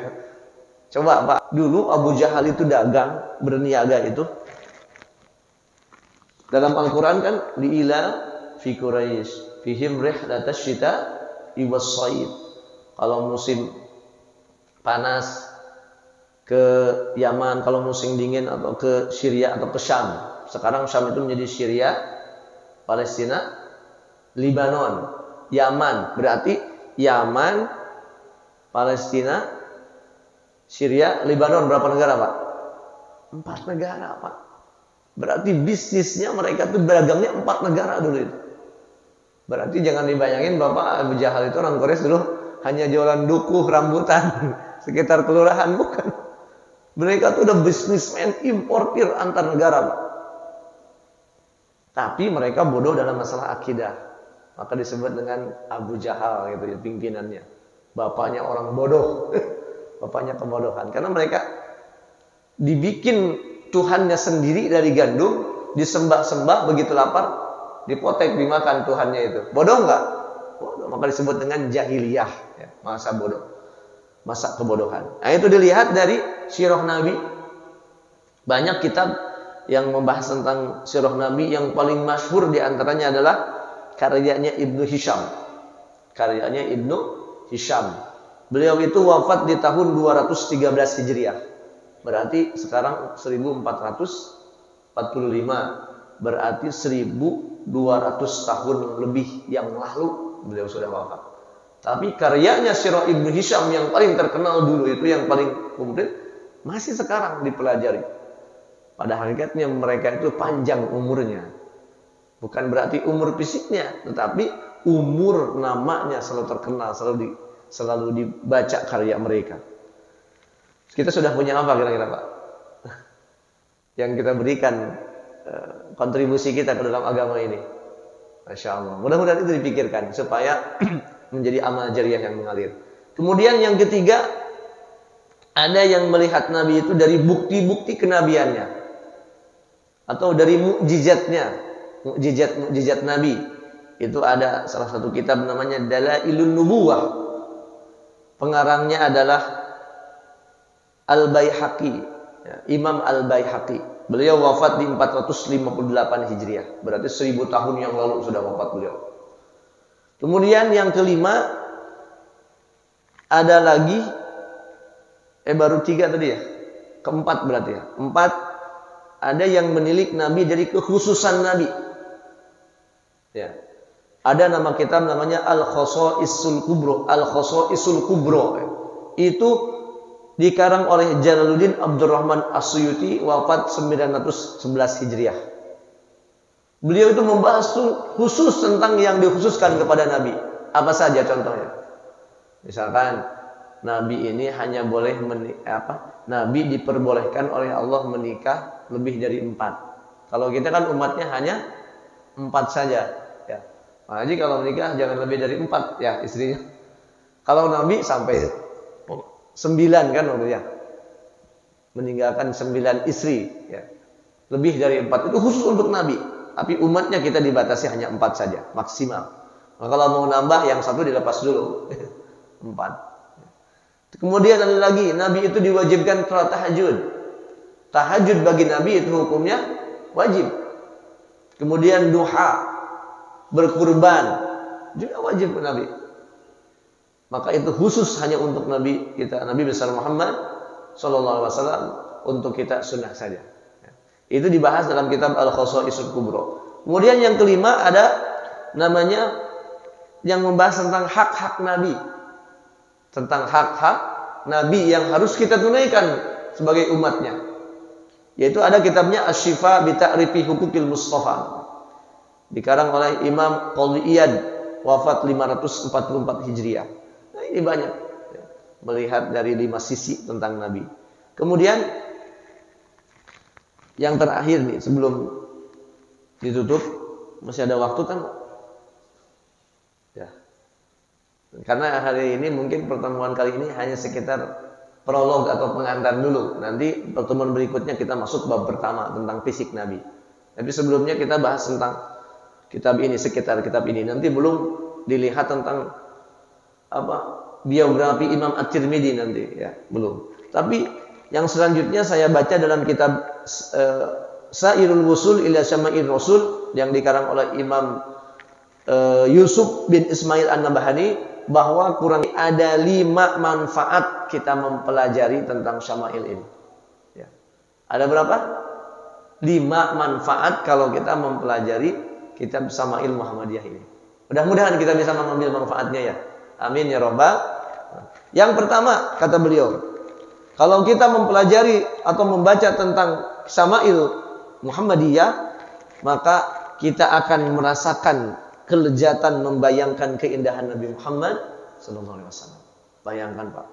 Coba Pak, dulu Abu Jahal itu dagang, berniaga itu. Dalam Al-Quran kan, li'ila fi Quraisy fihim rihlatas syita iwas said. Kalau musim panas ke Yaman, kalau musim dingin atau ke Syria atau ke Syam. Sekarang Syam itu menjadi Syria, Palestina, Lebanon, Yaman. Berarti Yaman, Palestina, Syria, Lebanon, berapa negara, Pak? 4 negara, Pak. Berarti bisnisnya mereka tuh beragangnya 4 negara dulu itu. Berarti jangan dibayangin Bapak Abu Jahal itu orang Quraisy dulu hanya jualan dukuh rambutan sekitar kelurahan, bukan. Mereka tuh udah bisnismen importir antar negara, Pak. Tapi mereka bodoh dalam masalah akidah. Maka disebut dengan Abu Jahal gitu ya, pimpinannya. Bapaknya orang bodoh. Bapaknya kebodohan. Karena mereka dibikin Tuhannya sendiri dari gandum, disembah-sembah, begitu lapar, dipotek, dimakan Tuhannya itu. Bodoh enggak? Bodoh. Maka disebut dengan jahiliyah, ya, masa bodoh, masa kebodohan. Nah, itu dilihat dari sirah Nabi. Banyak kitab yang membahas tentang sirah Nabi. Yang paling masyhur diantaranya adalah karyanya Ibnu Hisham. Karyanya Ibnu Hisham. Beliau itu wafat di tahun 213 Hijriah. Berarti sekarang 1445. Berarti 1200 tahun lebih yang lalu beliau sudah wafat. Tapi karyanya Sirah Ibnu Hisham yang paling terkenal dulu itu, yang paling komplit, masih sekarang dipelajari. Pada hakikatnya mereka itu panjang umurnya. Bukan berarti umur fisiknya, tetapi umur namanya selalu terkenal, selalu dibaca karya mereka. Kita sudah punya apa kira-kira, Pak? Yang kita berikan kontribusi kita ke dalam agama ini. Masya Allah. Mudah-mudahan itu dipikirkan supaya menjadi amal jariah yang mengalir. Kemudian yang ketiga, ada yang melihat Nabi itu dari bukti-bukti kenabiannya atau dari mukjizatnya, mukjizat Nabi. Itu ada salah satu kitab namanya Dalailun Nubuwah. Pengarangnya adalah Al-Baihaqi, ya, Imam Al-Baihaqi. Beliau wafat di 458 Hijriah. Berarti 1000 tahun yang lalu sudah wafat beliau. Kemudian yang kelima, ada lagi, baru 3 tadi ya. Keempat berarti ya. 4, ada yang menilik Nabi dari kekhususan Nabi. Ya. Ada nama kitab namanya Al-Khosaisul Kubro. Al-Khosaisul Kubro. Itu dikarang oleh Jalaluddin Abdurrahman As-Suyuti, wafat 911 Hijriah. Beliau itu membahas khusus tentang yang dikhususkan kepada Nabi. Apa saja contohnya? Misalkan Nabi ini hanya boleh Nabi diperbolehkan oleh Allah menikah lebih dari 4. Kalau kita kan umatnya hanya 4 saja, ya. Nah, jadi kalau menikah jangan lebih dari 4 ya istrinya. Kalau Nabi sampai 9 kan waktunya. Meninggalkan 9 istri, ya. Lebih dari 4 itu khusus untuk Nabi. Tapi umatnya kita dibatasi hanya 4 saja maksimal. Nah, kalau mau nambah yang 1 dilepas dulu. 4. Kemudian ada lagi, Nabi itu diwajibkan sholat tahajud. Tahajud bagi Nabi itu hukumnya wajib. Kemudian duha, berkurban juga wajib Nabi. Maka itu khusus hanya untuk Nabi kita, Nabi besar Muhammad sallallahu alaihi wasallam, untuk kita sunnah saja. Itu dibahas dalam kitab Al-Khosaisul Kubro. Kemudian yang kelima ada namanya yang membahas tentang hak-hak Nabi. Tentang hak-hak Nabi yang harus kita tunaikan sebagai umatnya. Yaitu ada kitabnya Asy-Syifa bi Ta'rifi Huquqil Mustafa. Dikarang oleh Imam Qadhi Iyad, wafat 544 Hijriah. Nah, ini banyak ya, melihat dari 5 sisi tentang Nabi. Kemudian yang terakhir nih sebelum ditutup, masih ada waktu kan? Ya. Karena hari ini mungkin pertemuan kali ini hanya sekitar prolog atau pengantar dulu. Nanti pertemuan berikutnya kita masuk bab pertama tentang fisik Nabi. Tapi sebelumnya kita bahas tentang kitab ini, sekitar kitab ini. Nanti belum dilihat tentang biografi Imam At-Tirmidzi nanti ya, belum. Tapi yang selanjutnya saya baca dalam kitab Sairul Wusul ila Syama'ir Rasul yang dikarang oleh Imam Yusuf bin Ismail An-Nabahani, bahwa kurang ada 5 manfaat kita mempelajari tentang Syama'il ini. Ya. Ada berapa? 5 manfaat kalau kita mempelajari kitab Syama'il Muhammadiyah ini. Mudah-mudahan kita bisa mengambil manfaatnya ya. Amin ya Rabbal. Yang pertama kata beliau, kalau kita mempelajari atau membaca tentang Syama'il Muhammadiyah, maka kita akan merasakan kelezatan membayangkan keindahan Nabi Muhammad SAW. Bayangkan Pak,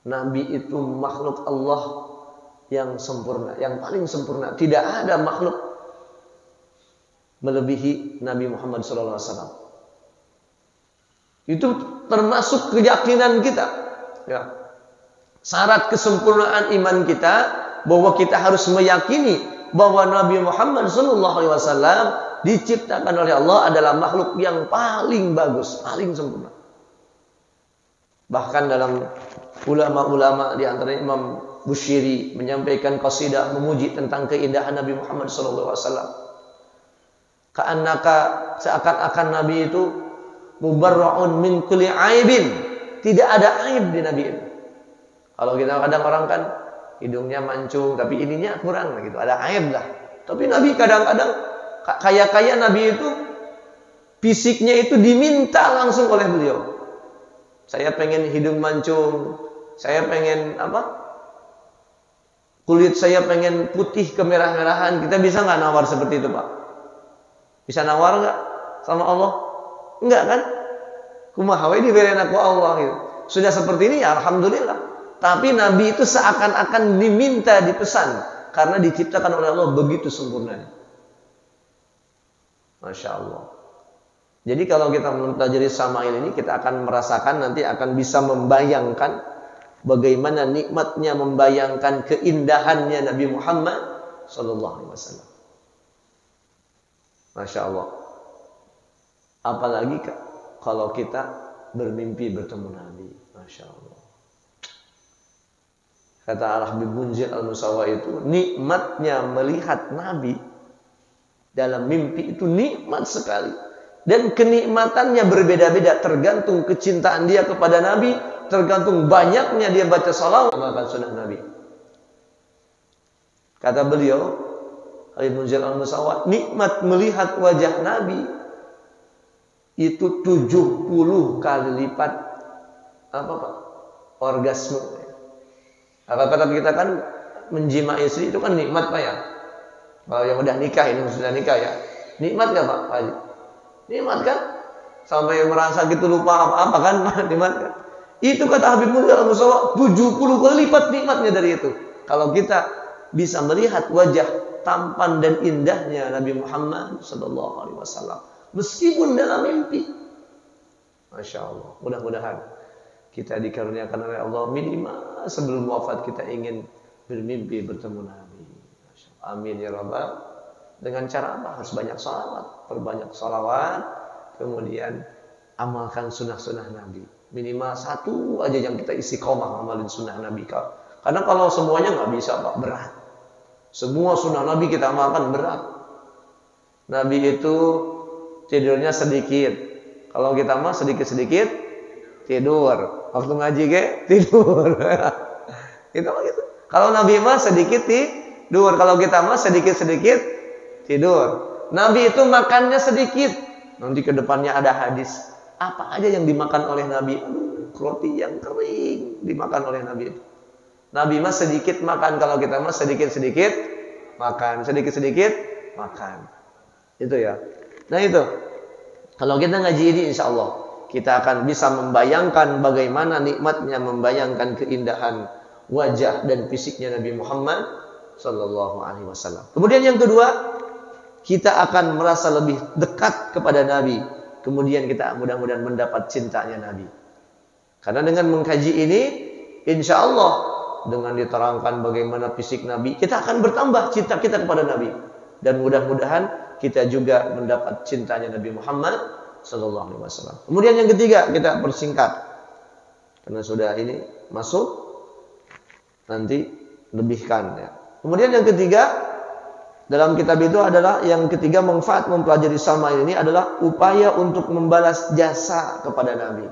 Nabi itu makhluk Allah yang sempurna, yang paling sempurna. Tidak ada makhluk melebihi Nabi Muhammad SAW. Itu termasuk keyakinan kita. Ya. Syarat kesempurnaan iman kita, bahwa kita harus meyakini bahwa Nabi Muhammad SAW diciptakan oleh Allah adalah makhluk yang paling bagus, paling sempurna. Bahkan dalam ulama-ulama di antara Imam Bushiri menyampaikan qasidah memuji tentang keindahan Nabi Muhammad SAW. Ka'annaka, seakan-akan Nabi itu mubarra'un min kulli aibin, tidak ada aib di Nabi itu. Kalau kita kadang orang kan hidungnya mancung tapi ininya kurang gitu, ada aib lah. Tapi Nabi kadang-kadang kaya Nabi itu fisiknya itu diminta langsung oleh beliau. Saya pengen hidung mancung, saya pengen kulit saya pengen putih kemerah-merahan. Kita bisa nggak nawar seperti itu Pak? Bisa nawar nggak sama Allah? Enggak kan? Kumaha we diberen aku Allah gitu. Sudah seperti ini ya alhamdulillah. Tapi Nabi itu seakan-akan diminta, dipesan, karena diciptakan oleh Allah begitu sempurnanya. Masya Allah. Jadi kalau kita mempelajari Syama'il ini, kita akan merasakan, nanti akan bisa membayangkan bagaimana nikmatnya membayangkan keindahannya Nabi Muhammad SAW. Masya Allah. Apalagi kalau kita bermimpi bertemu Nabi. Masya Allah. Kata Al-Habib Munzir Al-Musawa itu, nikmatnya melihat Nabi dalam mimpi itu nikmat sekali. Dan kenikmatannya berbeda-beda, tergantung kecintaan dia kepada Nabi, tergantung banyaknya dia baca salawat amalkan sunnah Nabi. Kata beliau, Habib Munzir Al-Musawa, nikmat melihat wajah Nabi itu 70 kali lipat orgasme. Kata kita kan menjima istri itu kan nikmat Pak ya. Kalau yang udah nikah, ini sudah nikah ya, nikmat gak Pak Haji? Nikmat kan? Sampai merasa gitu lupa apa-apa kan? Nikmat kan? Itu kata Habib Munzir Al-Musawa 70 kali lipat nikmatnya dari itu. Kalau kita bisa melihat wajah tampan dan indahnya Nabi Muhammad SAW, meskipun dalam mimpi. Masya Allah. Mudah-mudahan kita dikaruniakan oleh Allah minimal sebelum wafat kita ingin bermimpi bertemu Nabi. Amin ya Rabbal. Dengan cara apa? Harus banyak salawat, perbanyak salawat, kemudian amalkan sunnah-sunnah Nabi. Minimal 1 aja yang kita istiqomah amalin sunnah Nabi. Karena kalau semuanya nggak bisa Pak, berat. Semua sunnah Nabi kita amalkan berat. Nabi itu tidurnya sedikit. Kalau kita mah sedikit-sedikit tidur. Waktu ngaji tidur. Itu gitu. Kalau Nabi mah sedikit tidur. Kalau kita mah sedikit-sedikit tidur. Nabi itu makannya sedikit. Nanti ke depannya ada hadis. Apa aja yang dimakan oleh Nabi? Roti yang kering dimakan oleh Nabi itu. Nabi mah sedikit makan. Kalau kita mah sedikit-sedikit makan. Sedikit-sedikit makan. Itu ya. Nah itu. Kalau kita ngaji ini insya Allah kita akan bisa membayangkan bagaimana nikmatnya membayangkan keindahan wajah dan fisiknya Nabi Muhammad Sallallahu Alaihi Wasallam. Kemudian yang kedua, kita akan merasa lebih dekat kepada Nabi kemudian kita mudah-mudahan mendapat cintanya Nabi. Karena dengan mengkaji ini, insya Allah dengan diterangkan bagaimana fisik Nabi, kita akan bertambah cinta kita kepada Nabi. Dan mudah-mudahan kita juga mendapat cintanya Nabi Muhammad sallallahu alaihi wasallam. Kemudian yang ketiga, kita persingkat. Karena sudah ini masuk, nanti lebihkan ya. Kemudian yang ketiga, dalam kitab itu adalah yang ketiga, manfaat mempelajari Salma ini adalah upaya untuk membalas jasa kepada Nabi.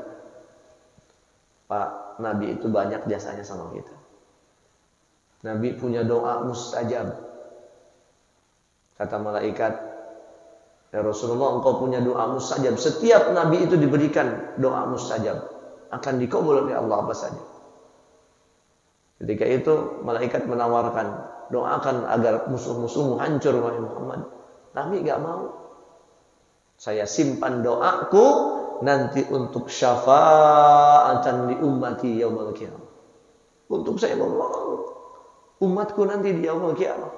Pak, Nabi itu banyak jasanya sama kita. Nabi punya doa mustajab. Kata malaikat, ya Rasulullah, engkau punya doa mustajab. Setiap Nabi itu diberikan doa mustajab, akan dikabul oleh Allah apa saja. Ketika itu malaikat menawarkan, doakan agar musuh-musuhmu hancur wahai Muhammad. Nabi gak mau. Saya simpan doaku nanti untuk syafaatan li ummati yaumil qiyamah. Untuk saya menolong umatku nanti di yaumil qiyamah.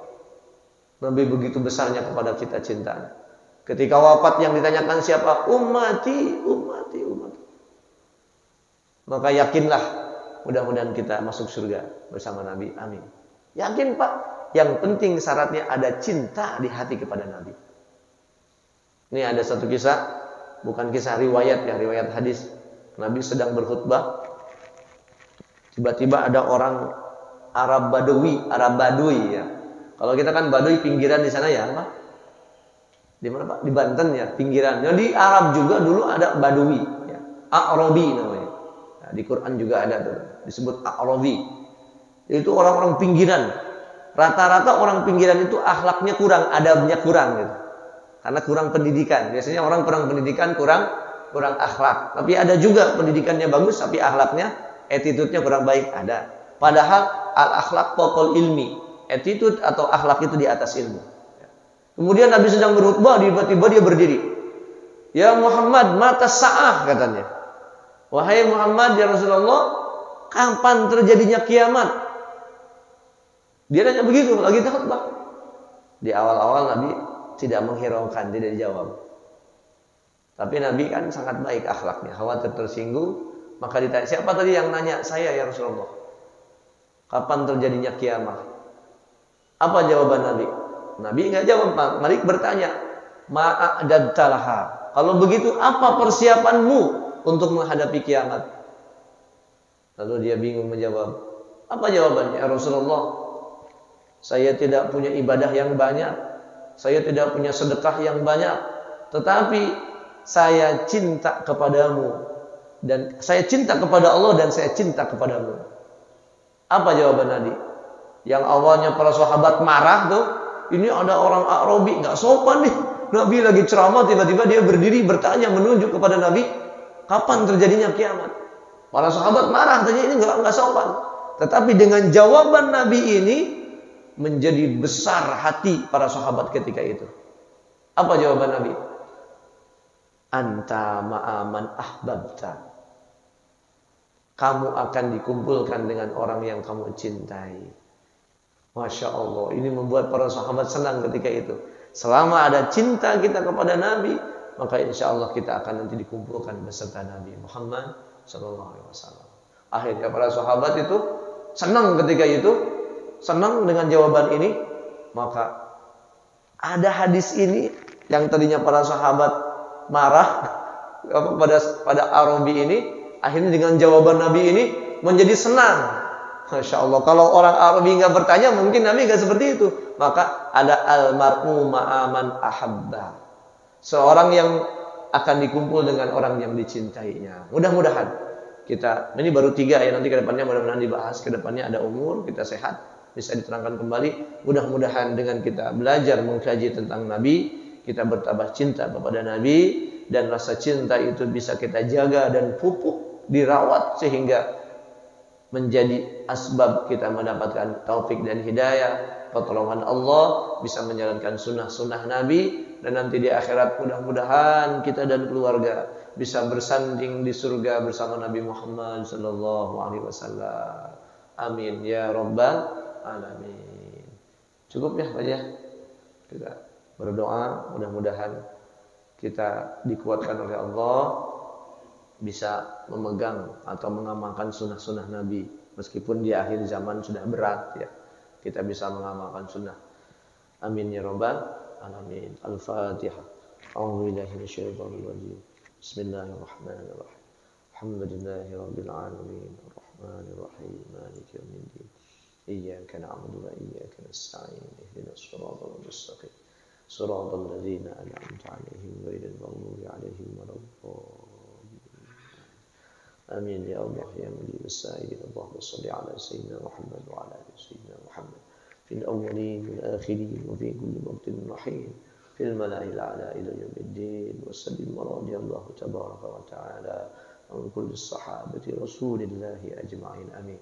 Nabi begitu besarnya kepada kita cintanya. Ketika wafat yang ditanyakan siapa? Ummati, ummati, ummati. Maka yakinlah, mudah-mudahan kita masuk surga bersama Nabi. Amin. Yakin Pak? Yang penting syaratnya ada cinta di hati kepada Nabi. Ini ada satu kisah, bukan kisah riwayat ya, riwayat hadis. Nabi sedang berkhutbah. Tiba-tiba ada orang Arab Badui ya. Kalau kita kan Baduy pinggiran di sana ya, apa? Di mana Pak? Di Banten ya, pinggiran. Jadi Arab juga dulu ada Badui, ya. A'rabi namanya. Nah, di Quran juga ada tuh, disebut A'rabi. Itu orang-orang pinggiran. Rata-rata orang pinggiran itu akhlaknya kurang, adabnya kurang gitu. Karena kurang pendidikan. Biasanya orang kurang pendidikan, kurang akhlak. Tapi ada juga pendidikannya bagus, tapi akhlaknya, attitude-nya kurang baik. Ada. Padahal al-akhlak pokok ilmi. Attitude atau akhlak itu di atas ilmu. Kemudian Nabi sedang berkhutbah, tiba-tiba dia berdiri. Ya Muhammad, mata sa'ah katanya. Wahai Muhammad ya Rasulullah, kapan terjadinya kiamat? Dia nanya begitu, lagi khutbah. Di awal-awal Nabi tidak menghiraukan, tidak dijawab. Tapi Nabi kan sangat baik akhlaknya, khawatir tersinggung, maka ditanya, siapa tadi yang nanya? Saya ya Rasulullah. Kapan terjadinya kiamat? Apa jawaban Nabi? Nabi enggak jawab, Malik bertanya, ma'adadtalaha. Kalau begitu apa persiapanmu untuk menghadapi kiamat? Lalu dia bingung menjawab. Apa jawabannya? Ya Rasulullah, saya tidak punya ibadah yang banyak, saya tidak punya sedekah yang banyak, tetapi saya cinta kepadamu dan saya cinta kepada Allah dan saya cinta kepadamu. Apa jawaban Nabi? Yang awalnya para sahabat marah tuh, ini ada orang Arabi nggak sopan nih. Nabi lagi ceramah, tiba-tiba dia berdiri bertanya menunjuk kepada Nabi, kapan terjadinya kiamat? Para sahabat marah, tanya ini nggak sopan. Tetapi dengan jawaban Nabi ini menjadi besar hati para sahabat ketika itu. Apa jawaban Nabi? Anta ma'aman ahbabta. Kamu akan dikumpulkan dengan orang yang kamu cintai. Masya Allah, ini membuat para sahabat senang ketika itu. Selama ada cinta kita kepada Nabi, maka insya Allah kita akan nanti dikumpulkan beserta Nabi Muhammad sallallahu alaihi wasallam. Akhirnya para sahabat itu senang ketika itu, senang dengan jawaban ini. Maka ada hadis ini yang tadinya para sahabat marah pada Arabi ini, akhirnya dengan jawaban Nabi ini menjadi senang. Masya Allah, kalau orang Arabi nggak bertanya, mungkin Nabi nggak seperti itu. Maka ada almar'u ma'aman ahabba. Seorang yang akan dikumpul dengan orang yang dicintainya. Mudah-mudahan kita, ini baru 3 ya, nanti ke depannya mudah-mudahan dibahas. Ke depannya ada umur, kita sehat, bisa diterangkan kembali. Mudah-mudahan dengan kita belajar mengkaji tentang Nabi, kita bertambah cinta kepada Nabi, dan rasa cinta itu bisa kita jaga dan pupuk, dirawat sehingga menjadi asbab kita mendapatkan taufik dan hidayah, pertolongan Allah, bisa menjalankan sunnah-sunnah Nabi, dan nanti di akhirat mudah-mudahan kita dan keluarga bisa bersanding di surga bersama Nabi Muhammad sallallahu alaihi wasallam. Amin ya rabbal alamin. Cukup ya Pak ya. Kita berdoa mudah-mudahan kita dikuatkan oleh Allah bisa memegang atau mengamalkan sunnah-sunnah Nabi meskipun di akhir zaman sudah berat ya, kita bisa mengamalkan sunnah. Amin ya rabbal alamin. Al-Fatihah. A'udzubillahi minasyaitonir rajim. Bismillahirrahmanirrahim. Alhamdulillahi rabbil alamin. Arrahmanir rahim. Maliki yaumiddin. Iyyaka na'budu wa iyyaka nasta'in. Ihdinas siratal mustaqim. Siratal ladzina an'amta 'alaihim ghairil maghdubi 'alaihim waladdallin. Amin ya Allah ya mujibus sa'ilin. Allahumma shalli 'ala sayyidina Muhammad wa 'ala ali sayyidina Muhammad fil awwalin wal akhirin wa fi kulli waqtin wa hin fil mala'il a'la ila yaumiddin wa sallim radiyallahu tabaraka wa ta'ala an kulli sahabati rasulillahi ajma'in. Amin.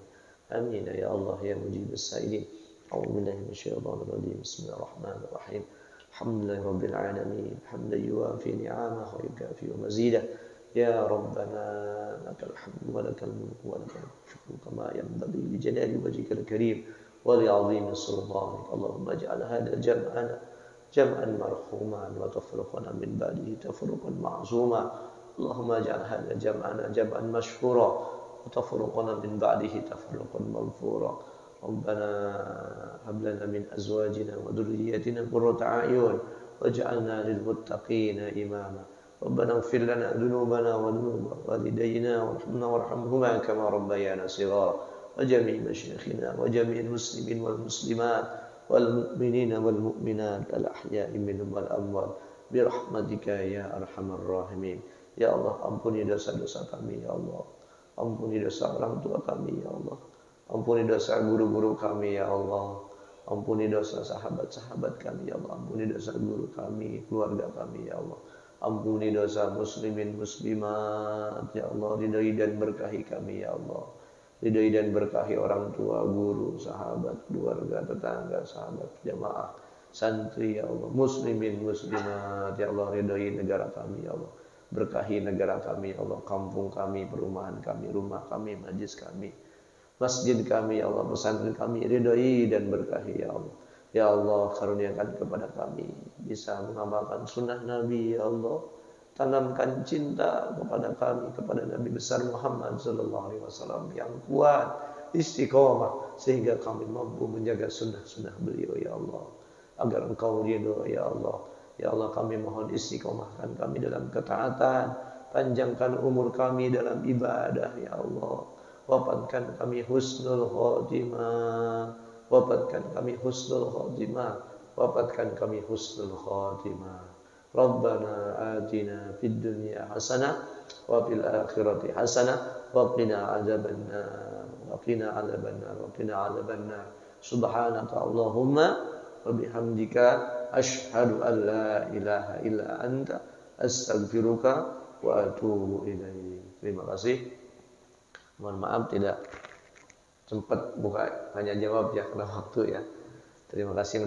Amin ya Allah ya mujibus sa'ilin. A'udzu billahi minasyaitonir rajim. Bismillahirrahmanirrahim. Alhamdulillahi rabbil alamin. Hamdan yuwafi ni'amahu wa yukafi mazidah. Ya Rabbana lakal hamdu wa lakal mulku wa lakal syukru kama yanbaghi li jalali wajhikal karim wa li 'azimi sultanik. Allahumma ij'al hadha jam'ana jam'an marhuman wa tafruqana min ba'dihi tafruqan ma'suma. Allahumma ij'al hadha jam'ana jam'an mashkura wa tafruqana min ba'dihi tafruqan maghfura. Rabbana hab lana min azwajina wa dhurriyyatina qurrata a'yun waj'alna lil muttaqina imama. Rabbana ighfir lana dhunubana wa dhunuba walidayna warhamna warhamhuma kama rabbayana shighara wa jami' masyayikhina wa jami'il muslimin wal muslimat wal mu'minina wal mu'minat al ahya'i minhum wal amwat bi rahmatika ya arhamar rahimin. Ya Allah, ampuni dosa-dosa kami ya Allah. Ampuni dosa orang tua kami ya Allah. Ampuni dosa guru-guru kami ya Allah. Ampuni dosa sahabat-sahabat kami ya Allah. Ampuni dosa guru kami, keluarga kami ya Allah. Ampuni dosa muslimin muslimat ya Allah. Ridai dan berkahi kami ya Allah. Ridai dan berkahi orang tua, guru, sahabat, keluarga, tetangga, sahabat, jamaah, santri ya Allah. Muslimin muslimat ya Allah. Ridai negara kami ya Allah. Berkahi negara kami ya Allah. Kampung kami, perumahan kami, rumah kami, majlis kami, masjid kami ya Allah. Pesantren kami ridai dan berkahi ya Allah. Ya Allah, karuniakan kepada kami bisa mengamalkan sunnah Nabi ya Allah. Tanamkan cinta kepada kami, kepada Nabi besar Muhammad sallallahu alaihi wasallam yang kuat, istiqomah sehingga kami mampu menjaga sunnah-sunnah beliau ya Allah. Agar Engkau ridho ya Allah. Ya Allah, kami mohon istiqomahkan kami dalam ketaatan, panjangkan umur kami dalam ibadah ya Allah. Wafatkan kami husnul khotimah. Wafatkan kami husnul khotimah. Wafatkan kami husnul khotimah. Rabbana atina fid dunya hasanah wa fil akhirati hasanah wa qina adzabannar. Wa qina adzabannar. Wa qina adzabannar. Subhanaka Allahumma wa bihamdika asyhadu an la ilaha illa anta astaghfiruka wa atubu ilaik. Terima kasih. Mohon maaf tidak sempat buka tanya jawab ya karena waktu ya. Terima kasih.